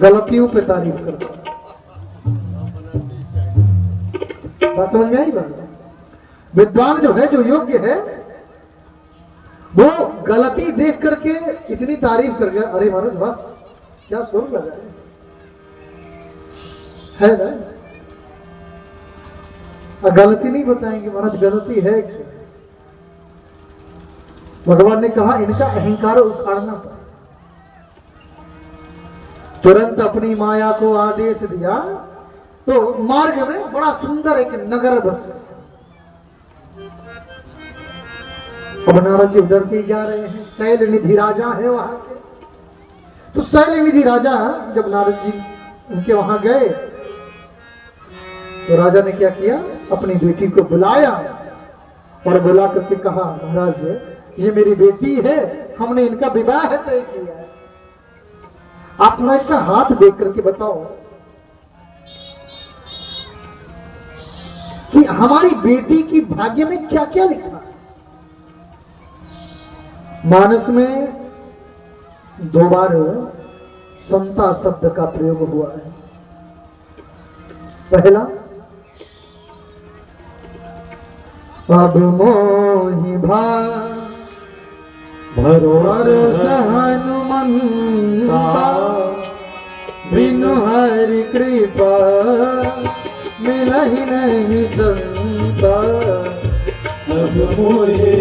गलतियों पे तारीफ करता है। बात समझ में आई बात? विद्वान जो है, जो योग्य है, वो गलती देख करके इतनी तारीफ कर गया, अरे महाराज वाह क्या सुर लगा है ना। और गलती नहीं बताएंगे महाराज, गलती है क्या? भगवान ने कहा इनका अहंकार उखाड़ना पड़ा। तुरंत अपनी माया को आदेश दिया तो मार्ग में बड़ा सुंदर एक नगर बस गया। अब नारद जी उधर से ही जा रहे हैं, शैल निधि राजा है वहां के। तो शैल निधि राजा जब नारद जी उनके वहां गए तो राजा ने क्या किया, अपनी बेटी को बुलाया और बुला करके कहा महाराज ये मेरी बेटी है, हमने इनका विवाह तय किया है, आप थोड़ा इनका हाथ देख करके बताओ कि हमारी बेटी की भाग्य में क्या क्या लिखा है। मानस में 2 बार संता शब्द का प्रयोग हुआ है। पहला, अब मोहि भरोसा हनुमंता, बिनु हरि कृपा मिलहि नहीं संता। अब मोहि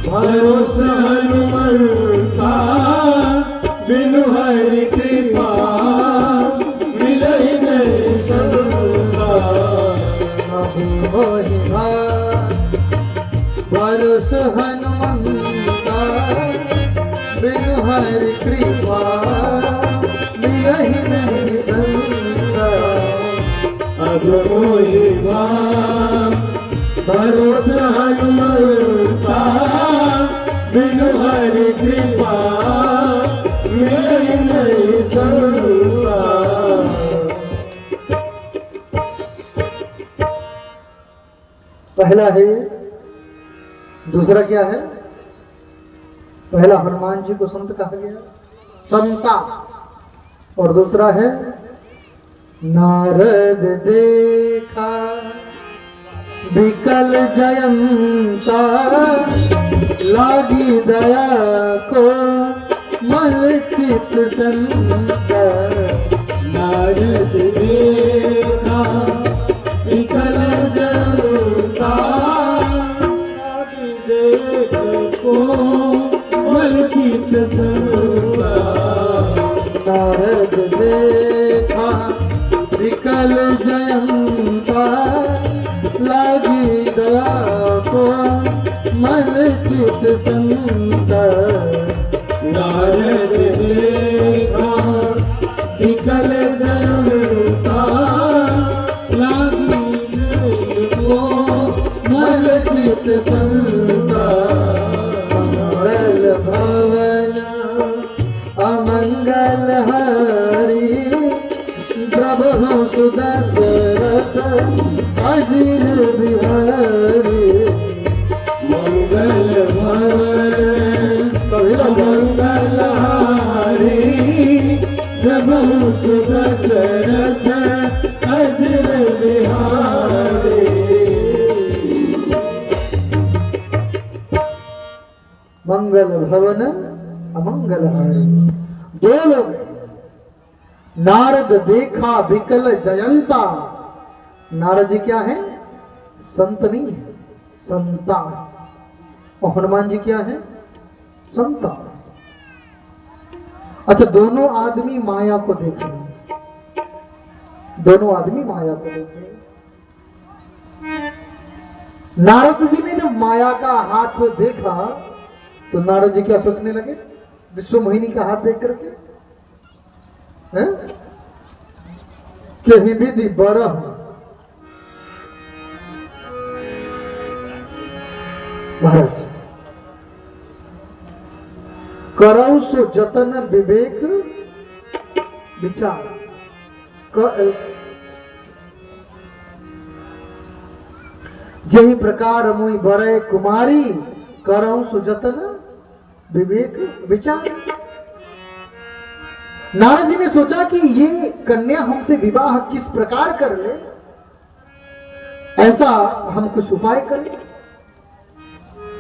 भरोसा हनुमंता, बिनु हरि कृपा मिलहि नहीं संता। अब मोहि भरोसा हनुमंता, बिनु हरि कृपा मिलहि नहीं संता। अब मोहि भरोसा हनुमंता, बिनु हरि कृपा मिलहि नहीं संता। पहला है ये। दूसरा क्या है, पहला हनुमान जी को संत कहा गया, संता। और दूसरा है नारद देखा विकल जयंता, लागी दया को मल चित संता। नारद देखा विकल जयंता, लागी दया को मल चित संता। नारद देखा विकल जयंता, लागी दया को मन चित संता। नारद देखा विकल जयंता, लागी दया को मन चित संता। मंगल भवन अमंगल हरि, प्रभु सुदशरथ अजिर बिहारी। मंगल भवन मंगल हारी, प्रभु सुदशरथ अजिर बिहारी। मंगल भवन अमंगल हारी। 2 लोग, नारद देखा विकल जयंता। नारद जी क्या है, संत नहीं है, संता। और हनुमान जी क्या है, संता। अच्छा, दोनों आदमी माया को देख रहे हैं, दोनों आदमी माया को देख रहे हैं। नारद जी ने जब माया का हाथ देखा तो नारद जी क्या सोचने लगे, विश्व मोहिनी का हाथ देख करके हैं, कहीं विधि बरह महाराज करौ सो जतन विवेक विचार। जही प्रकार मोई बरय कुमारी, करौ सो जतन विवेक विचार। नारद जी ने सोचा कि ये कन्या हमसे विवाह किस प्रकार कर ले, ऐसा हम कुछ उपाय करें।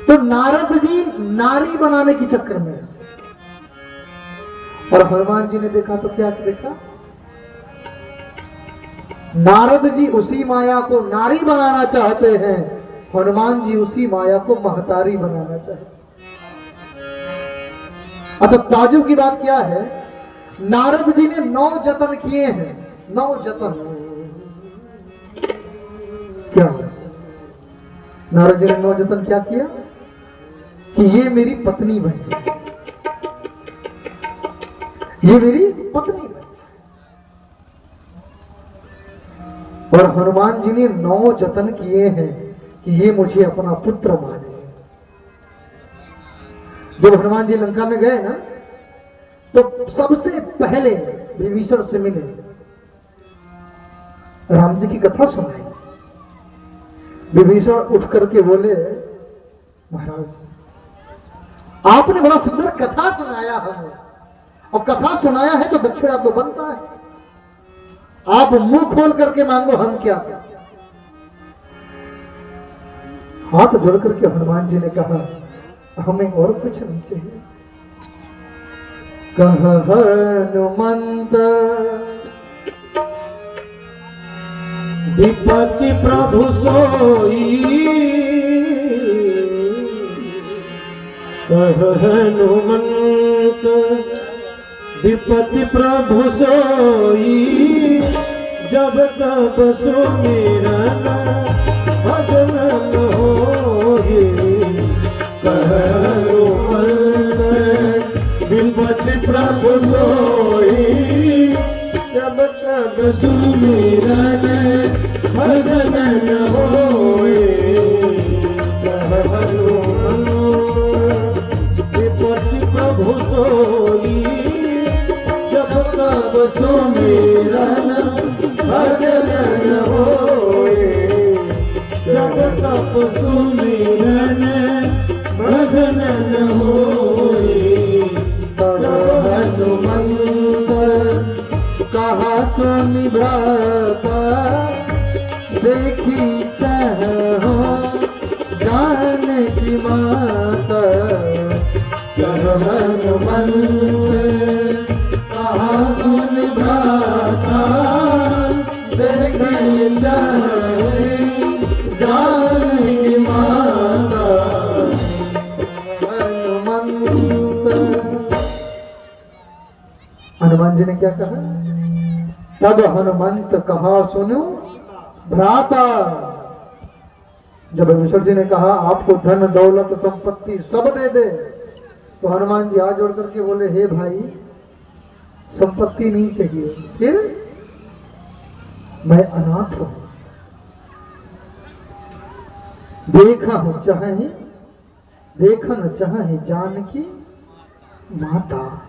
तो नारद जी नारी बनाने के चक्कर में, और हनुमान जी ने देखा तो क्या देखा, नारद जी उसी माया को नारी बनाना चाहते हैं, हनुमान जी उसी माया को महतारी बनाना चाहते। अच्छा, ताजुब की बात क्या है, नारद जी ने 9 जतन किए हैं, 9 जतन। क्या नारद जी ने 9 जतन क्या किया कि ये मेरी पत्नी बन जाए, ये मेरी पत्नी बन जाए। और हनुमान जी ने 9 जतन किए हैं कि ये मुझे अपना पुत्र माने। जब हनुमान जी लंका में गए ना, तो सबसे पहले विभीषण से मिले, राम जी की कथा सुनाई। विभीषण उठ करके बोले, महाराज आपने बड़ा सुंदर कथा सुनाया है, और कथा सुनाया है तो दक्षिणा तो बनता है, आप मुंह खोल करके मांगो, हम क्या। हाथ जोड़ करके हनुमान जी ने कहा, हमें और कुछ नहीं चाहिए। कह हनुमंत विपत्ति प्रभु सोई, कह हनुमंत विपत्ति प्रभु सोई, जब तब सुमिरन भजन होई। कह हनुमंत विपत्ति प्रभु सोई, जब तब सुमिरन भजन होई। कह हनुमंत विपत्ति प्रभु सोई, जब तब सुमिरन भजन होई। जब तब सुमिरन भजन होई। हनुमंत कहा सुनि भ्राता, देखी चाहो जानकी माता। हनुमंत कहा सुनि भ्राता, देखी चाहो जानकी माता। हनुमान जी ने क्या कहा, तब हनुमंत कहा सुनो भ्राता। जब विभीषण जी ने कहा आपको धन दौलत संपत्ति सब दे दे, तो हनुमान जी हाथ जोड़ करके बोले, हे भाई संपत्ति नहीं चाहिए, फिर मैं अनाथ हूं, देखा हूं चाहे देखन चाहे जानकी माता।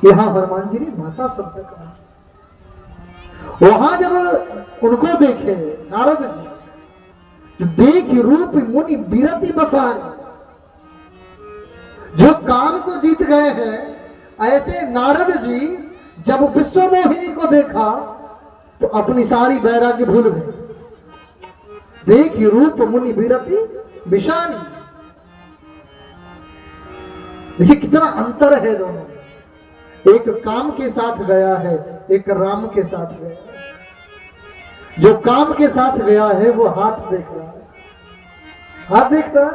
यहां हनुमान जी ने माता शब्द कहा। वहां जब उनको देखे नारद जी, देख रूप मुनि बिरति बसाए, जो काम को जीत गए हैं, ऐसे नारद जी जब विश्व मोहिनी को देखा तो अपनी सारी बैराग्य भूल गए। देख रूप मुनि बिरति विषानी। देखिए कितना अंतर है दोनों, एक काम के साथ गया है, एक राम के साथ गया है। जो काम के साथ गया है वो हाथ देख रहा है, हाथ देखता है,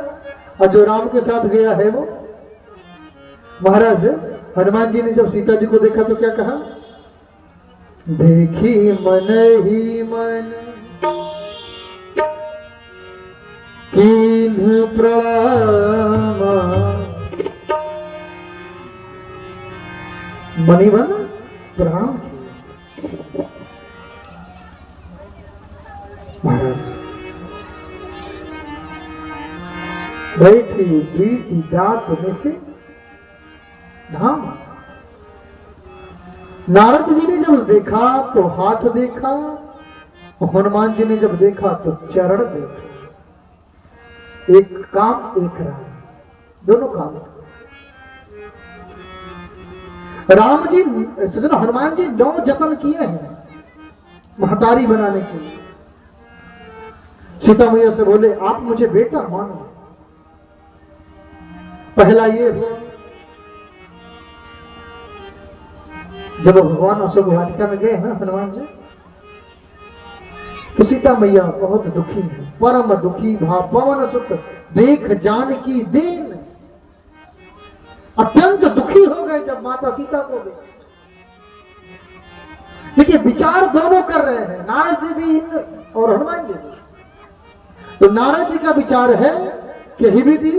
और जो राम के साथ गया है वो। महाराज हनुमान जी ने जब सीता जी को देखा तो क्या कहा, देखी मन ही मन कीन्ह प्रणाम। मणिवन प्रणाम किए। महाराज बैठी बीती जात में से धाम। नारद जी ने जब देखा तो हाथ देखा, और हनुमान जी ने जब देखा तो चरण देखा। एक काम एक राम, दोनों काम। राम जी सजन हनुमान जी 9 जतन किए हैं महतारी बनाने के लिए। सीता मैया से बोले आप मुझे बेटा मानो। पहला ये हुआ जब भगवान अशोक वाटिका में गए ना हनुमान जी, तो सीता मैया बहुत दुखी है, परम दुखी भाव पवन सुत देख जान की दीन, अत्यंत दुखी हो गए जब माता सीता को गए। देखिए विचार दोनों कर रहे हैं, नारद जी भी और हनुमान जी भी। तो नारद जी का विचार है कि ही विधि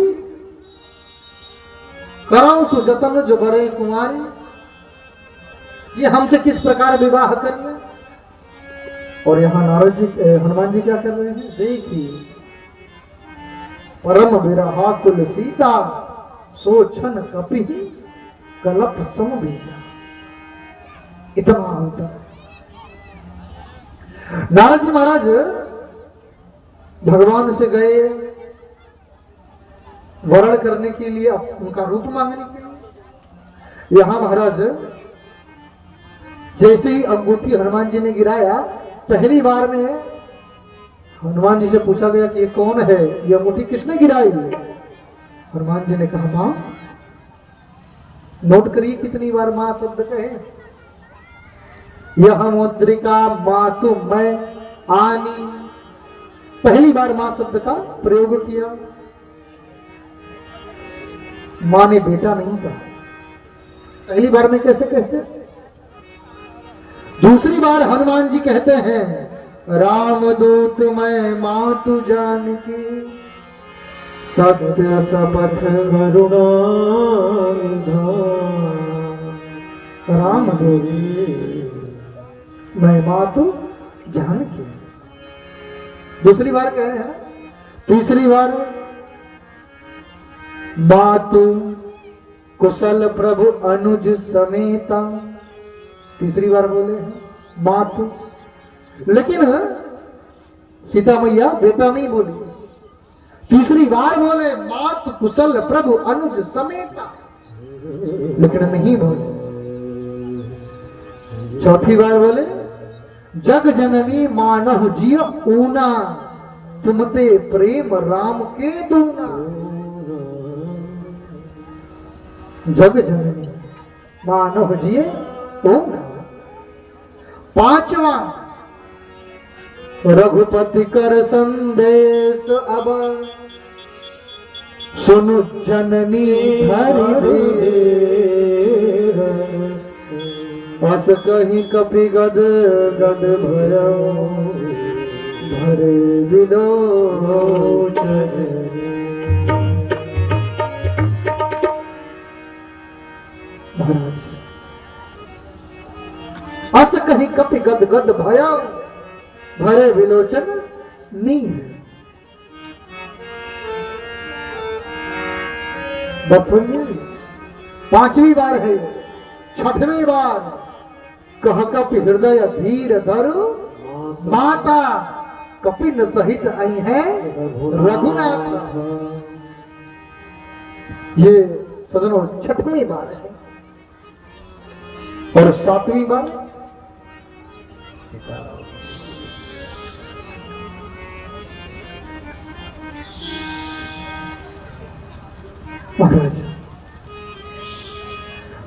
कराऊं सुजतन जो बरे कुमारी, ये हमसे किस प्रकार विवाह करिए। और यहां नारद जी हनुमान जी क्या कर रहे हैं, देखिए परम विरहा कुल सीता सोचन कपि कलप समभिया, इतना अंतर। नारद जी महाराज भगवान से गए वर्ण करने के लिए, उनका रूप मांगने के लिए। यहां महाराज जैसे ही अंगूठी हनुमान जी ने गिराया, पहली बार में हनुमान जी से पूछा गया कि ये कौन है, ये अंगूठी किसने गिराई। हनुमान जी ने कहा मां। नोट करिए कितनी बार मां शब्द कहे। यह मुद्रिका मातु मैं आनी, पहली बार मां शब्द का प्रयोग किया। मां ने बेटा नहीं कहा, पहली बार में कैसे कहते। दूसरी बार हनुमान जी कहते हैं रामदूत मैं मातु जानकी, सत्य शपथ करुणा रामदूत मैं मातु जानकी। दूसरी बार कहे हैं। तीसरी बार मातु कुशल प्रभु अनुज समेता, तीसरी बार बोले हैं मातु। लेकिन सीता मैया बेटा नहीं बोली, तीसरी बार बोले मातु कुशल प्रभु अनुज समेता, लेकिन नहीं बोले। चौथी बार बोले जग जननी मानव जिय ऊना, तुमते प्रेम राम के दूना। जग जननी मानव जिय ऊना। पांचवा रघुपति कर संदेश अब, सुनु जननी हरि देर, बस कहीं कपि गद गद भयो, भरे विलोचन। महाराज अस कहीं कपि गद गद भया, भरे विलोचन नीर। बस समझिए, पांचवी बार है। छठवीं बार कह कपि हृदय धीर धरु, माता कपिन सहित आई है रघुनाथ। ये सजनों छठवीं बार है। और सातवीं बार महाराज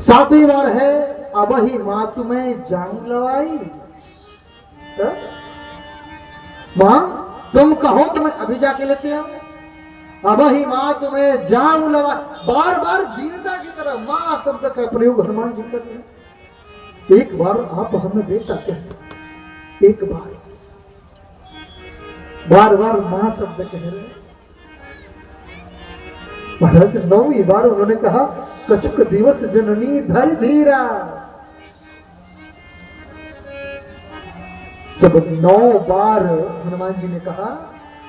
सातवीं बार है अब ही मातु में जान लवाई। मां तुम कहो तो मैं अभी जाके लेते आऊं। अब ही मातु में जान लवाई, बार बार दीनता की तरह मां शब्द का प्रयोग हनुमान जी कर रहे हैं। एक बार आप हमें बेटा कहते, एक बार बार बार मां शब्द कह रहे हैं। महाराज 9वीं बार उन्होंने कहा कछुक दिवस जननी धर धीरा। जब 9 बार हनुमान जी ने कहा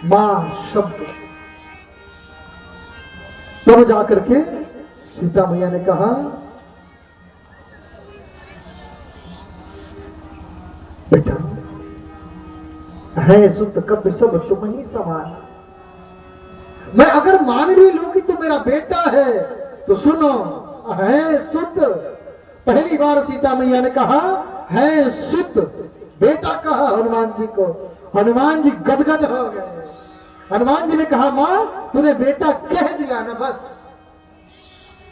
मां शब्द, तब जाकर के सीता मैया ने कहा बेटा है सुत कब सब तुम ही समान। मैं अगर मान भी लूं कि तू मेरा बेटा है, तो सुनो है सुत पहली बार सीता मैया ने कहा है सुत, बेटा कहा हनुमान जी को। हनुमान जी गदगद हो गए। हनुमान जी ने कहा मां तूने बेटा कह दिया ना, बस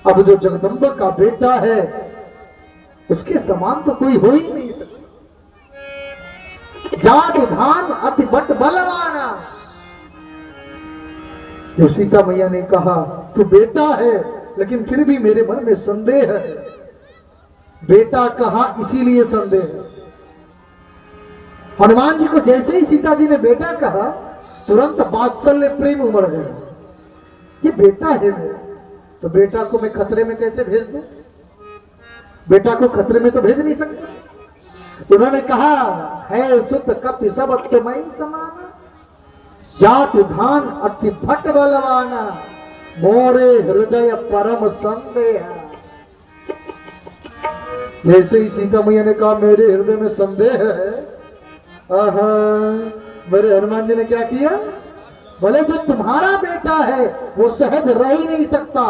अब जो जगदम्बा का बेटा है उसके समान तो कोई हो ही नहीं सकता। जात धान अति बट बलवाना। जो सीता मैया ने कहा तू बेटा है लेकिन फिर भी मेरे मन में संदेह है। बेटा कहा इसीलिए संदेह है। हनुमान जी को जैसे ही सीता जी ने बेटा कहा तुरंत वात्सल्य प्रेम उमड़ गया। ये बेटा है मेरा, तो बेटा को मैं खतरे में कैसे भेज दूं? बेटा को खतरे में तो भेज नहीं सकता। उन्होंने कहा है सुत कपि सब तुम्हें समाना, जात धान अति भट बलवाना, मोरे हृदय परम संदेह। जैसे ही सीता मैया ने कहा मेरे हृदय में संदेह है, आहा, मेरे हनुमान जी ने क्या किया? बोले जो तुम्हारा बेटा है वो सहज रह ही नहीं सकता।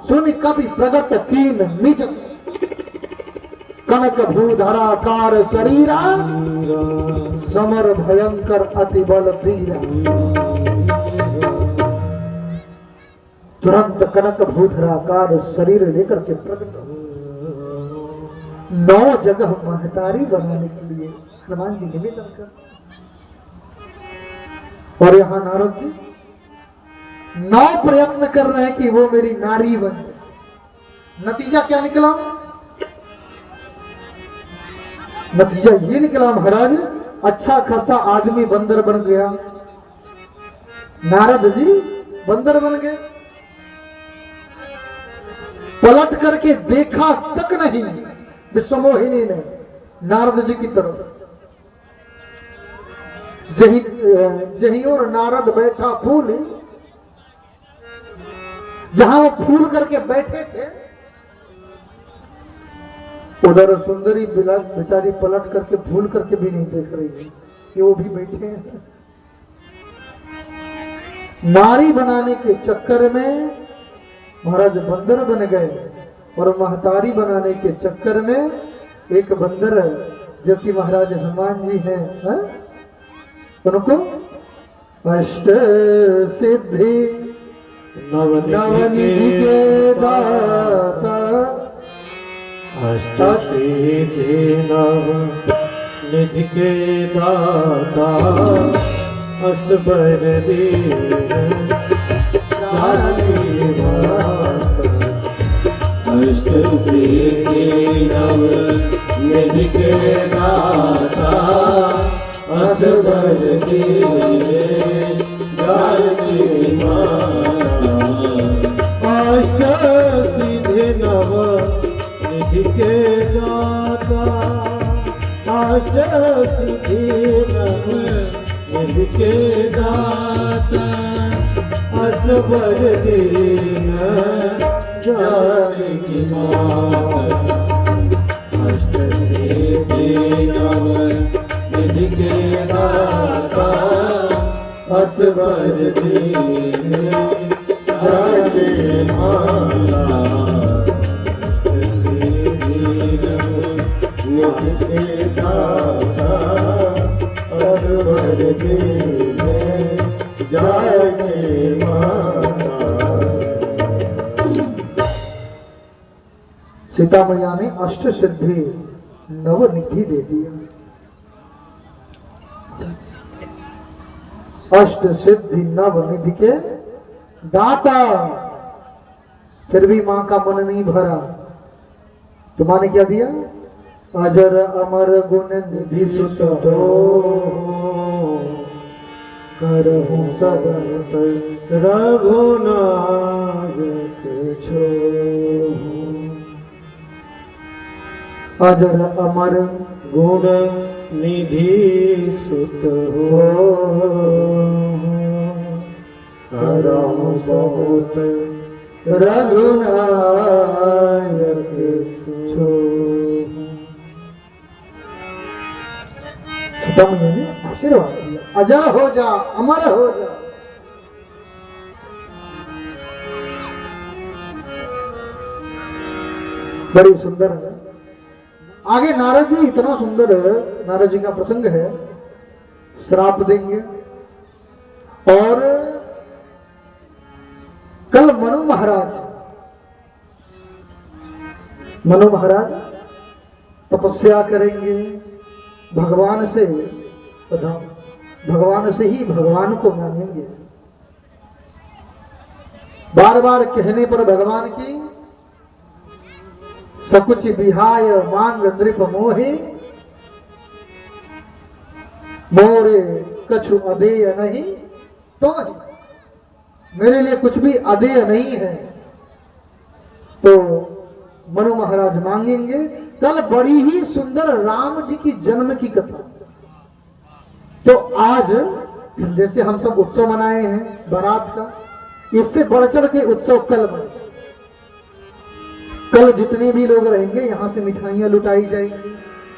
सुन कभी प्रगट कीन निज, कनक भूधराकार शरीरा, समर भयंकर अति बल वीरा। तुरंत कनक भूधराकार शरीर लेकर के प्रकट 9 जगह महतारी बनाने के लिए हनुमान जी निवेदन कर। और यहां नारद जी 9 प्रयत्न कर रहे हैं कि वो मेरी नारी बने। नतीजा क्या निकला? नतीजा ये निकला महाराज, अच्छा खासा आदमी बंदर बन गया। नारद जी बंदर बन गए। पलट करके देखा तक नहीं विश्वमोहिनी ने नारद जी की तरफ। जहीं और नारद बैठा फूल, जहां वो फूल करके बैठे थे उधर सुंदरी बेचारी पलट करके फूल करके भी नहीं देख रही है कि वो भी बैठे हैं। नारी बनाने के चक्कर में महाराज बंदर बन गए और महतारी बनाने के चक्कर में एक बंदर जो कि महाराज हनुमान जी हैं, उनको अष्ट सिद्धि नवनिधि के दाता, अष्ट सिद्धि नवनिधि के दाता, असबर दीन जानकी माता। अष्ट सिद्धि नवनिधि के दाता, असबर दीन जानकी माता। अष्ट सिद्धि नवनिधि के दाता, अष्ट सिद्धि नवनिधि के दाता, असबर दीन जानकी माता। अष्ट सिद्धि नवनिधि के दाता, असबर दीन जानकी माता। सीता मैया ने अष्ट सिद्धि नवनिधि दे दिया। अष्ट सिद्धि नवनिधि के दाता, फिर भी मां का मन नहीं भरा। तो मां ने क्या दिया? अजर अमर गुण निधि सुतो, करहूं सदत रघुनायक छो। अजर अमर गुण निधि सुत हो, करहूं सदत रघुनायक छो। ने आशीर्वाद दिया, अजर हो जा, अमर हो जा। बड़ी सुंदर है आगे नारद जी इतना सुंदर नारद जी का प्रसंग है, श्राप देंगे। और कल मनु महाराज तपस्या करेंगे, भगवान से ही भगवान को मानेंगे। बार बार कहने पर भगवान की सकुच विहाय मांग नृप मोहे, मोरे कछु अदेय नहीं तो मेरे लिए कुछ भी अदेय नहीं है। तो मनु महाराज मांगेंगे। कल बड़ी ही सुंदर राम जी की जन्म की कथा। तो आज जैसे हम सब उत्सव मनाए हैं बारात का, इससे बढ़ चढ़ के उत्सव कल बने। कल जितने भी लोग रहेंगे यहां से मिठाइयां लुटाई जाएंगी,